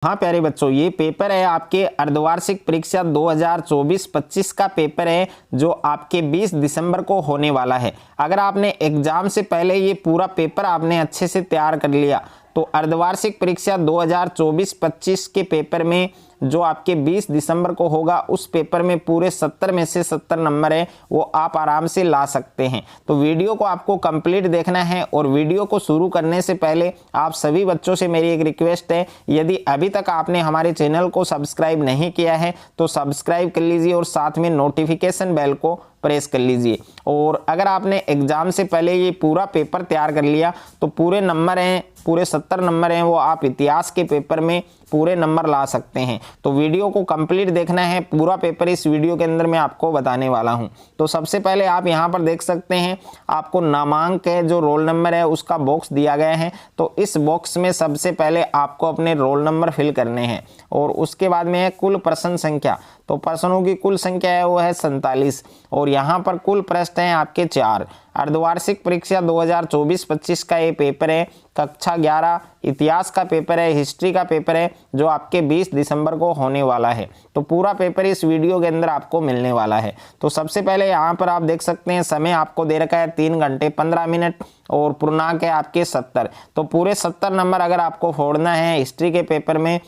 हाँ प्यारे बच्चों, ये पेपर है आपके अर्धवार्षिक परीक्षा 2024-25 का पेपर है जो आपके 20 दिसंबर को होने वाला है। अगर आपने एग्जाम से पहले ये पूरा पेपर आपने अच्छे से तैयार कर लिया तो अर्धवार्षिक परीक्षा 2024-25 के पेपर में जो आपके 20 दिसंबर को होगा उस पेपर में पूरे 70 में से 70 नंबर है वो आप आराम से ला सकते हैं। तो वीडियो को आपको कंप्लीट देखना है और वीडियो को शुरू करने से पहले आप सभी बच्चों से मेरी एक रिक्वेस्ट है, यदि अभी तक आपने हमारे चैनल को सब्सक्राइब नहीं किया है तो सब्सक्राइब कर लीजिए और साथ में नोटिफिकेशन बेल को प्रेस कर लीजिए। और अगर आपने एग्जाम से पहले ये पूरा पेपर तैयार कर लिया तो पूरे नंबर हैं, पूरे 70 नंबर हैं वो आप इतिहास के पेपर में पूरे नंबर ला सकते हैं। तो वीडियो को कंप्लीट देखना है, पूरा पेपर इस वीडियो के अंदर मैं आपको बताने वाला हूं। तो सबसे पहले आप यहां पर देख सकते हैं आपको नामांक है जो रोल नंबर है उसका बॉक्स दिया गया है। तो इस बॉक्स में सबसे पहले आपको अपने रोल नंबर फिल करने हैं और उसके बाद में है कुल प्रश्न संख्या। तो प्रश्नों की कुल संख्या है वो है 47 और यहाँ पर कुल प्रश्न हैं आपके 4। अर्धवार्षिक परीक्षा 2024-25 का ये पेपर है, कक्षा 11 इतिहास का पेपर है, हिस्ट्री का पेपर है जो आपके 20 दिसंबर को होने वाला है। तो पूरा पेपर इस वीडियो के अंदर आपको मिलने वाला है। तो सबसे पहले यहाँ पर आप देख सकते हैं समय आपको दे रखा है 3 घंटे 15 मिनट और पूर्णांक है आपके 70। तो पूरे 70 नंबर अगर आपको फोड़ना है हिस्ट्री के पेपर में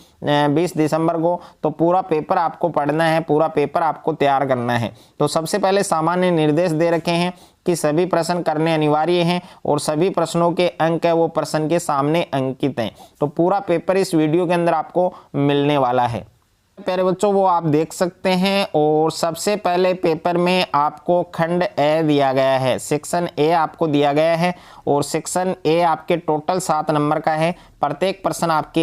20 दिसंबर को तो पूरा पेपर आपको पढ़ना है, पूरा पेपर आपको तैयार करना है। तो सबसे पहले सामान्य निर्देश दे रखे हैं कि सभी प्रश्न करने अनिवार्य हैं और सभी प्रश्नों के अंक है वो प्रश्न के सामने अंकित हैं। तो पूरा पेपर इस वीडियो के अंदर आपको मिलने वाला है। प्यारे बच्चों वो आप देख सकते हैं और सबसे पहले पेपर में आपको खंड ए दिया गया है, सेक्शन ए आपको दिया गया है और सेक्शन ए आपके टोटल 7 नंबर का है। प्रत्येक प्रश्न आपके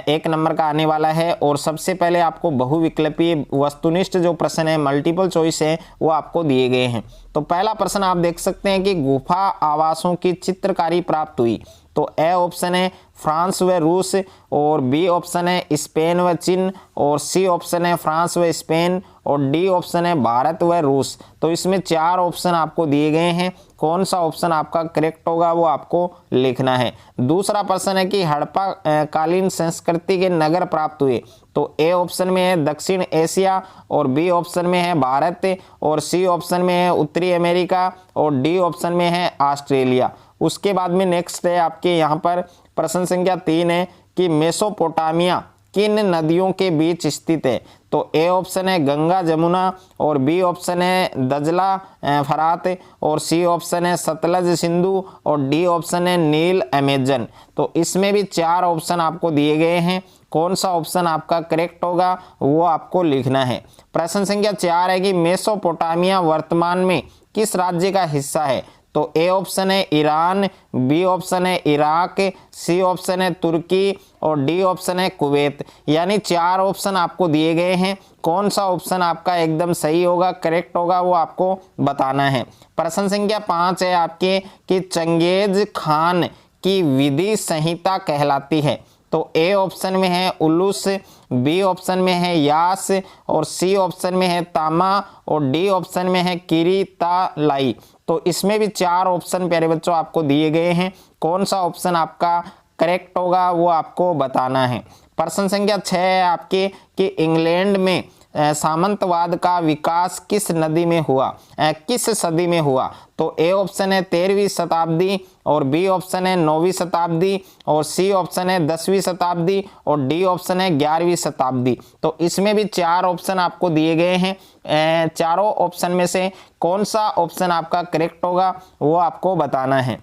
एक नंबर का आने वाला है और सबसे पहले आपको बहुविकल्पीय वस्तुनिष्ठ जो प्रश्न है मल्टीपल चॉइस है वो आपको दिए गए हैं। तो पहला प्रश्न आप देख सकते हैं कि गुफा आवासों की चित्रकारी प्राप्त हुई। तो ए ऑप्शन है फ्रांस व रूस और बी ऑप्शन है स्पेन व चीन और सी ऑप्शन है फ्रांस व स्पेन और डी ऑप्शन है भारत व रूस। तो इसमें 4 ऑप्शन आपको दिए गए हैं, कौन सा ऑप्शन आपका करेक्ट होगा वो आपको लिखना है। दूसरा प्रश्न है कि हड़प्पा कालीन संस्कृति के नगर प्राप्त हुए। तो ए ऑप्शन में है दक्षिण एशिया और बी ऑप्शन में है भारत और सी ऑप्शन में है उत्तरी अमेरिका और डी ऑप्शन में है ऑस्ट्रेलिया। उसके बाद में नेक्स्ट है आपके यहाँ पर प्रश्न संख्या 3 है कि मेसोपोटामिया किन नदियों के बीच स्थित है। तो ए ऑप्शन है गंगा जमुना और बी ऑप्शन है दजला फरात और सी ऑप्शन है सतलज सिंधु और डी ऑप्शन है नील अमेजन। तो इसमें भी 4 ऑप्शन आपको दिए गए हैं, कौन सा ऑप्शन आपका करेक्ट होगा वो आपको लिखना है। प्रश्न संख्या 4 है कि मेसोपोटामिया वर्तमान में किस राज्य का हिस्सा है। तो ए ऑप्शन है ईरान, बी ऑप्शन है इराक, सी ऑप्शन है तुर्की और डी ऑप्शन है कुवैत। यानी 4 ऑप्शन आपको दिए गए हैं, कौन सा ऑप्शन आपका एकदम सही होगा करेक्ट होगा वो आपको बताना है। प्रश्न संख्या 5 है आपके कि चंगेज खान की विधि संहिता कहलाती है। तो ए ऑप्शन में है उलूस, बी ऑप्शन में है यास और सी ऑप्शन में है तामा और डी ऑप्शन में है किरीतालाई। तो इसमें भी 4 ऑप्शन प्यारे बच्चों आपको दिए गए हैं, कौन सा ऑप्शन आपका करेक्ट होगा वो आपको बताना है। प्रश्न संख्या 6 है आपके कि इंग्लैंड में सामंतवाद का विकास किस नदी में हुआ, किस सदी में हुआ। तो ए ऑप्शन है 13वीं शताब्दी और बी ऑप्शन है 9वीं शताब्दी और सी ऑप्शन है 10वीं शताब्दी और डी ऑप्शन है 11वीं शताब्दी। तो इसमें भी 4 ऑप्शन आपको दिए गए हैं, चारों ऑप्शन में से कौन सा ऑप्शन आपका करेक्ट होगा वो आपको बताना है।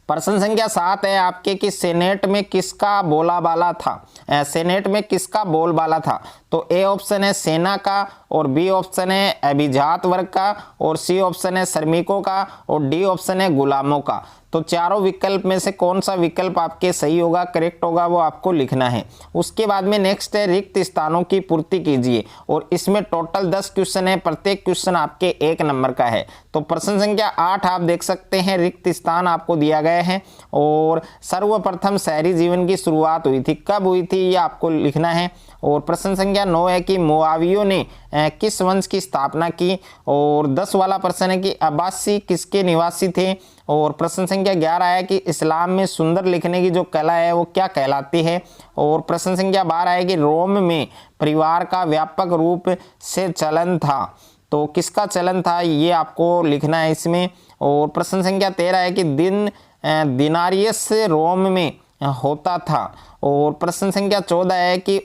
प्रश्न संख्या 7 है आपके कि सेनेट में किसका बोलबाला था, सेनेट में किसका बोलबाला था। तो ए ऑप्शन है सेना का और बी ऑप्शन है अभिजात वर्ग का और सी ऑप्शन है श्रमिकों का और डी ऑप्शन है गुलामों का। तो चारों विकल्प में से कौन सा विकल्प आपके सही होगा करेक्ट होगा वो आपको लिखना है। उसके बाद में नेक्स्ट है रिक्त स्थानों की पूर्ति कीजिए और इसमें टोटल 10 क्वेश्चन है, प्रत्येक क्वेश्चन आपके 1 नंबर का है। तो प्रश्न संख्या 8 आप देख सकते हैं रिक्त स्थान आपको दिया गया है और सर्वप्रथम शहरी जीवन की शुरुआत हुई थी, कब हुई थी ये आपको लिखना है। और प्रश्न संख्या 9 है कि मोआवियों ने किस वंश की स्थापना की। और 10 वाला प्रश्न है कि अब्बासी किसके निवासी थे और प्रश्न संख्या 11 है कि इस्लाम में सुंदर लिखने की जो कला है वो क्या कहलाती है। और प्रश्न संख्या 12 है कि रोम में परिवार का व्यापक रूप से चलन था, तो किसका चलन था ये आपको लिखना है इसमें। और प्रश्न संख्या 13 है कि दिनारियस रोम में होता था। और प्रश्न संख्या 14 है कि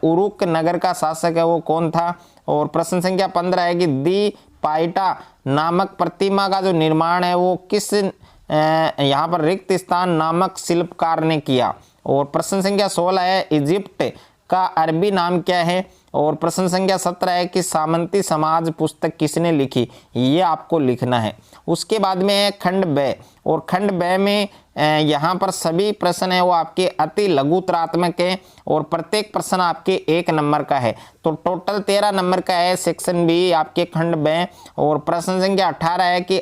उरुक नगर का शासक है वो कौन था। और प्रश्न संख्या 15 है कि दी पाइटा नामक प्रतिमा का जो निर्माण है वो किस यहाँ पर रिक्त स्थान नामक शिल्पकार ने किया। और प्रश्न संख्या 16 है इजिप्ट का अरबी नाम क्या है। और प्रश्न संख्या 17 है कि सामंती समाज पुस्तक किसने लिखी, ये आपको लिखना है। उसके बाद में है खंड ब, और खंड ब में यहाँ पर सभी प्रश्न है वो आपके अति लघुतरात्मक है और प्रत्येक प्रश्न आपके 1 नंबर का है, तो टोटल 13 नंबर का है सेक्शन बी आपके खंड ब। और प्रश्न संख्या 18 है कि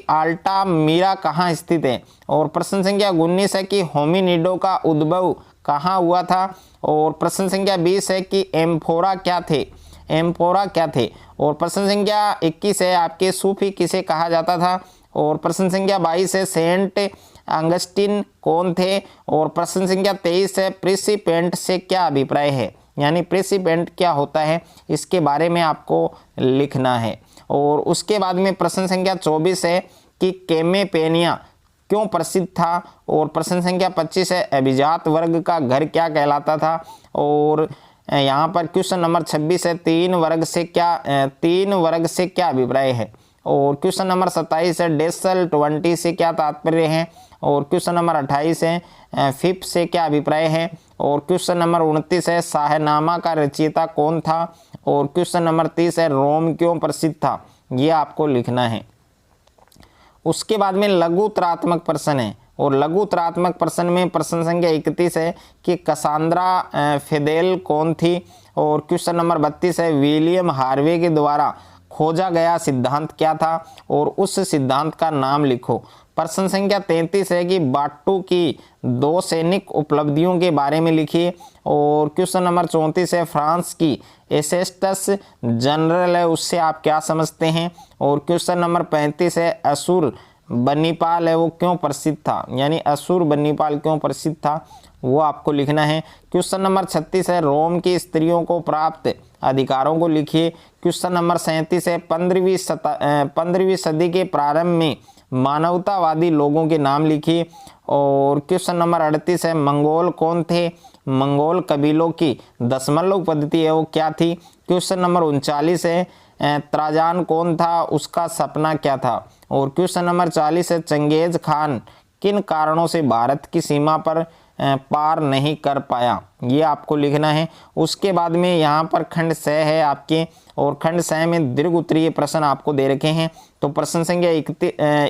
आल्टा मीरा कहाँ स्थित है। और प्रश्न संख्या 19 है कि होमिनिडो का उद्भव कहाँ हुआ था। और प्रश्न संख्या 20 है कि एम्फोरा क्या थे। और प्रश्न संख्या 21 है आपके सूफी किसे कहा जाता था। और प्रश्न संख्या 22 है सेंट अगस्टिन कौन थे। और प्रश्न संख्या 23 है प्रेसिपेंट से क्या अभिप्राय है, यानी प्रेसिपेंट क्या होता है इसके बारे में आपको लिखना है। और उसके बाद में प्रश्न संख्या 24 है कि कैमेपेनिया क्यों प्रसिद्ध था। और प्रश्न संख्या 25 है अभिजात वर्ग का घर क्या कहलाता था। और यहाँ पर क्वेश्चन नंबर 26 है तीन वर्ग से क्या अभिप्राय है। और क्वेश्चन नंबर 27 है डेसल 20 से क्या तात्पर्य है। और क्वेश्चन नंबर 28 है फिप से क्या अभिप्राय है। और क्वेश्चन नंबर 29 है शाहनामा का रचयिता कौन था। और क्वेश्चन नंबर 30 है रोम क्यों प्रसिद्ध था, ये आपको लिखना है। उसके बाद में लघुतरात्मक प्रश्न है, और लघुतरात्मक प्रश्न में प्रश्न संख्या 31 है कि कसांद्रा फिदेल कौन थी। और क्वेश्चन नंबर 32 है विलियम हार्वे के द्वारा खोजा गया सिद्धांत क्या था और उस सिद्धांत का नाम लिखो। प्रश्न संख्या 33 है कि बाटू की 2 सैनिक उपलब्धियों के बारे में लिखिए। और क्वेश्चन नंबर 34 है फ्रांस की एसेस्टस जनरल है उससे आप क्या समझते हैं। और क्वेश्चन नंबर 35 है असुर बनीपाल है वो क्यों प्रसिद्ध था, यानी असुर बनीपाल क्यों प्रसिद्ध था, वो आपको लिखना है। क्वेश्चन नंबर 36 है रोम की स्त्रियों को प्राप्त अधिकारों को लिखिए। क्वेश्चन नंबर 37 है 15वीं सदी के प्रारंभ में मानवतावादी लोगों के नाम लिखिए। और क्वेश्चन नंबर 38 है मंगोल कौन थे, मंगोल कबीलों की दशमलव पद्धति है वो क्या थी। क्वेश्चन नंबर 39 है त्राजान कौन था, उसका सपना क्या था। और क्वेश्चन नंबर 40 है चंगेज खान किन कारणों से भारत की सीमा पर पार नहीं कर पाया, ये आपको लिखना है। उसके बाद में यहाँ पर खंड स है आपके, और खंड स में दीर्घ उत्तरीय प्रश्न आपको दे रखे हैं। तो प्रश्न संख्या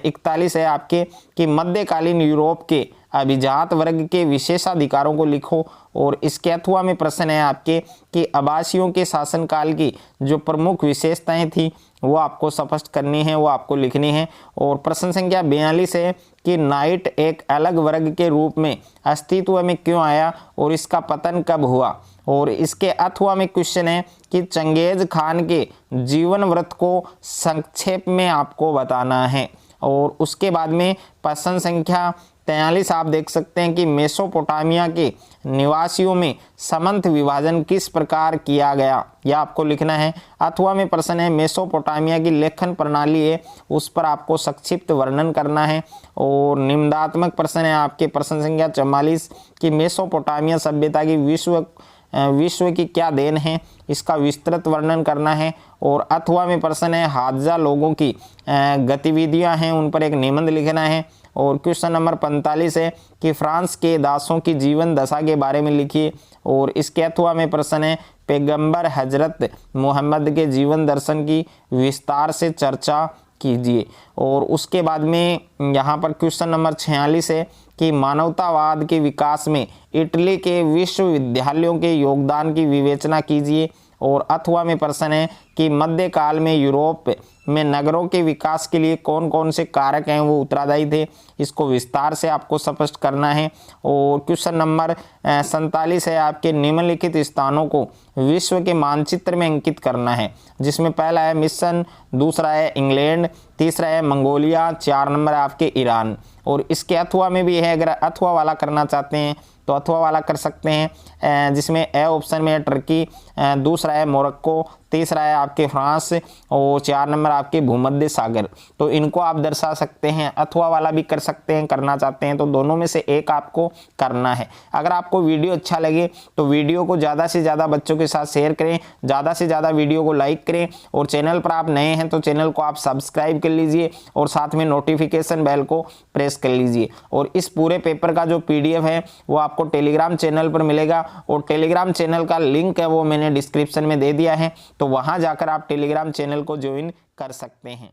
41 है आपके कि मध्यकालीन यूरोप के अभिजात वर्ग के विशेषाधिकारों को लिखो। और इसके अथवा में प्रश्न है आपके कि आबासियों के शासनकाल की जो प्रमुख विशेषताएं थी वो आपको स्पष्ट करनी है, वो आपको लिखनी है। और प्रश्न संख्या 42 है कि नाइट एक अलग वर्ग के रूप में अस्तित्व में क्यों आया और इसका पतन कब हुआ। और इसके अथवा में क्वेश्चन है कि चंगेज खान के जीवन वृत्त को संक्षेप में आपको बताना है। और उसके बाद में प्रश्न संख्या 43 आप देख सकते हैं कि मेसोपोटामिया के निवासियों में समंत विभाजन किस प्रकार किया गया, यह आपको लिखना है। अथवा में प्रश्न है मेसोपोटामिया की लेखन प्रणाली है उस पर आपको संक्षिप्त वर्णन करना है। और निम्नात्मक प्रश्न है आपके प्रश्न संख्या 44 कि मेसोपोटामिया सभ्यता की विश्व की क्या देन है, इसका विस्तृत वर्णन करना है। और अथवा में प्रश्न है हादजा लोगों की गतिविधियां हैं उन पर एक निबंध लिखना है। और क्वेश्चन नंबर 45 है कि फ्रांस के दासों की जीवन दशा के बारे में लिखिए। और इसके अथवा में प्रश्न है पैगंबर हजरत मोहम्मद के जीवन दर्शन की विस्तार से चर्चा कीजिए। और उसके बाद में यहाँ पर क्वेश्चन नंबर 46 है कि मानवतावाद के विकास में इटली के विश्वविद्यालयों के योगदान की विवेचना कीजिए। और अथवा में प्रश्न है कि मध्यकाल में यूरोप में नगरों के विकास के लिए कौन कौन से कारक हैं वो उत्तरदायी थे, इसको विस्तार से आपको स्पष्ट करना है। और क्वेश्चन नंबर 47 है आपके निम्नलिखित स्थानों को विश्व के मानचित्र में अंकित करना है, जिसमें पहला है मिस्र, दूसरा है इंग्लैंड, तीसरा है मंगोलिया, 4 नंबर आपके ईरान। और इसके अथवा में भी है, अगर अथवा वाला करना चाहते हैं तो अथवा वाला कर सकते हैं, जिसमें ए ऑप्शन में है टर्की, दूसरा है मोरक्को, तीसरा है आपके फ्रांस और 4 नंबर आपके भूमध्य सागर। तो इनको आप दर्शा सकते हैं, अथवा वाला भी कर सकते हैं, करना चाहते हैं तो दोनों में से एक आपको करना है। अगर आपको वीडियो अच्छा लगे तो वीडियो को ज़्यादा से ज़्यादा बच्चों के साथ शेयर करें, ज़्यादा से ज़्यादा वीडियो को लाइक करें, और चैनल पर आप नए हैं तो चैनल को आप सब्सक्राइब कर लीजिए और साथ में नोटिफिकेशन बेल को प्रेस कर लीजिए। और इस पूरे पेपर का जो PDF है वो आपको टेलीग्राम चैनल पर मिलेगा, और टेलीग्राम चैनल का लिंक है वो मैंने डिस्क्रिप्शन में दे दिया है, तो वहां जाकर आप टेलीग्राम चैनल को ज्वाइन कर सकते हैं।